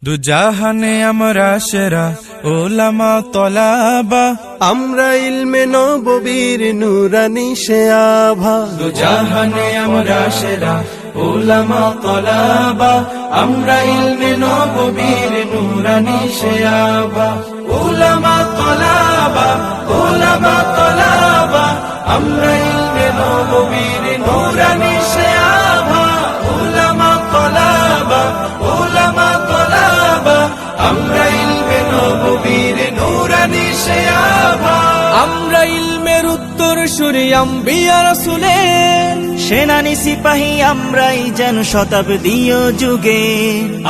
দু জাহানে আমরা সেরা ওলামা তলাবা, আমরা ইলমে নববীর নুরানি সে আভা। দু জাহানে আমরা সেরা ওলামা তলাবা, আমরা ইলমে নববীর নুরানি সে আভা। ওলামা তলাবা, ওলামা তলাবা, আমরা ইলমে নববীর নুরানি সে আভা। ওলামা তলাবা, ওলামা তলাবা, আমরা ইলমে নববীর নুরানি সে আভা। আমরা ইলমের উত্তর সুরি আম্বিয়া রাসূলের সেনানি সিপাহী আমরাই যেন শতাব্দীয় যুগে।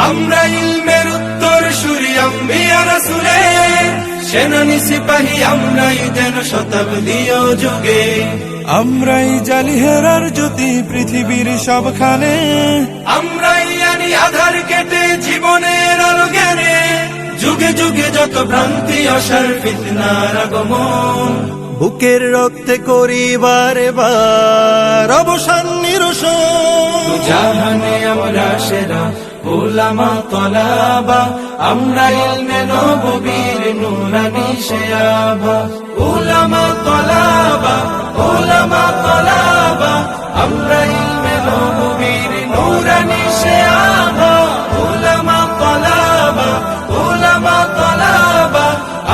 আমরা ইলমের উত্তর সুরি আম্বিয়া রাসূলের সেনানি সিপাহী আমরাই যেন শতাব্দীয় যুগে। আমরাই জালি হেরার জ্যোতি পৃথিবীর সবখানে, আমরাই আনি আধার কেটে জীবনের আলো জ্ঞানে। যুগে যুগে যত ভ্রান্তি অসার ফিতনার আগমন, বুকের রক্তে করিবার বার অবসান নিরসন। দু জাহানে আমরা সেরা ওলামা তলাবা, আমরা ইলমে নববীর নুরানি সে আভা। ওলামা তলাবা, ওলামা তলাবা, আমরা ইলমে নববীর নুরানি সে আভা। ওলামা তলাবা, ওলামা তলাবা,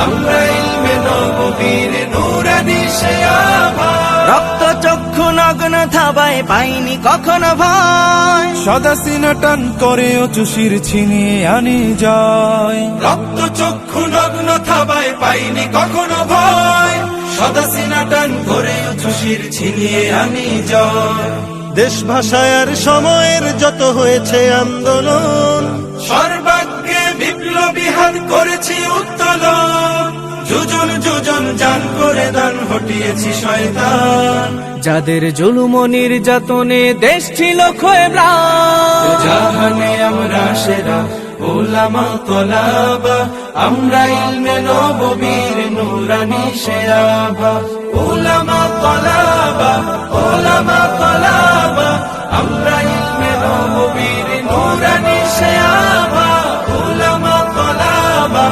আমরা ইলমে নববীর নুরানি সে আভা। রক্ত চক্ষু নগ্ন থাবায় পাইনি কখনো ভয়, সদা সিনা টান করে চুষির ছিনিয়ে আনি জয়। রক্ত চক্ষু নগ্ন থাবায় পাইনি কখনো ভয়, সদা সিনা টান করে চুষির ছিনিয়ে আনি জয়। দেশ ভাষায় আর সময়ের যত হয়েছে আন্দোলন, সর্বাগ্রে বিপ্লবী হাত করেছি উত্তোলন। যোজন যোজন জান করে দান হটিয়েছি শয়তান। যাদের জুলুম ও নির্যাতনে দেশ ছিল ক্ষয়ে ম্লান। দু জাহানে আমরা সেরা ওলামা তলাবা, আমরা ইলমে নববীর নুরানি সে আভা। ওলামা তলাবা, ওলামা তলাবা, আমরা ইলমে নববীর নুরানি সে আভা। ওলামা তলাবা,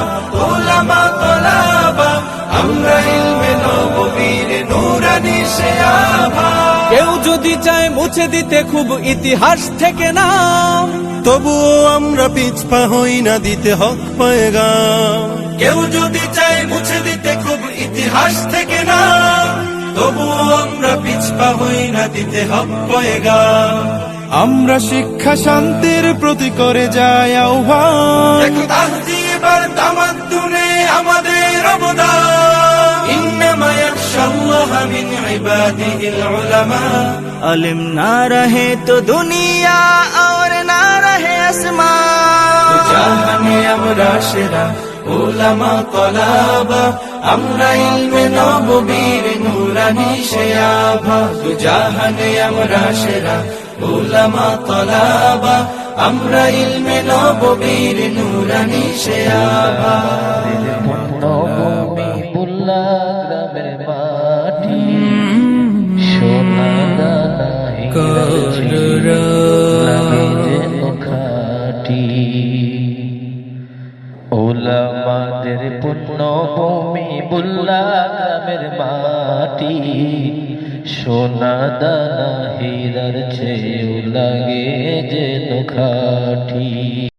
ওলামা তলাবা, আমরা ইলমে নববীর নুরানি সে আভা। কেউ যদি চায় মুছে দিতে খুব ইতিহাস থেকে নাম, তবুও আমরা পিছপা হই না দিতে হক পয়গাম। কেউ যদি চায় মুছে দিতে খুব ইতিহাস থেকে না, তবুও আমরা পিছপা হই না দিতে হক পয়গাম। আমরা শিক্ষা শান্তির প্রতি করে যাই আহ্বান। দেখো তাহজিব আর তামাদ্দুনে আমাদের অবদান। ইন্নামা ইয়াখশাল্লাহা মিন ইবাদিহিল উলামা। अलिम ना रहे तो दुनिया और ना रहे आसमान। দু জাহানে আমরা সেরা ওলামা তলাবা, আমরা ইলমে নববীর নুরানি সে আভা। দু জাহানে আমরা সেরা ওলামা তলাবা, আমরা ইলমে নববীর নুরানি সে আভা। নবমী বুল্লা গ্রামের মাটি, সোনা দানা লাগে যেন খাঁটি। ওলামাদের পুণ্যভূমি বুল্লা গ্রামের মাটি, সোনা দানা হীরার চেয়েও লাগে যেন খাঁটি।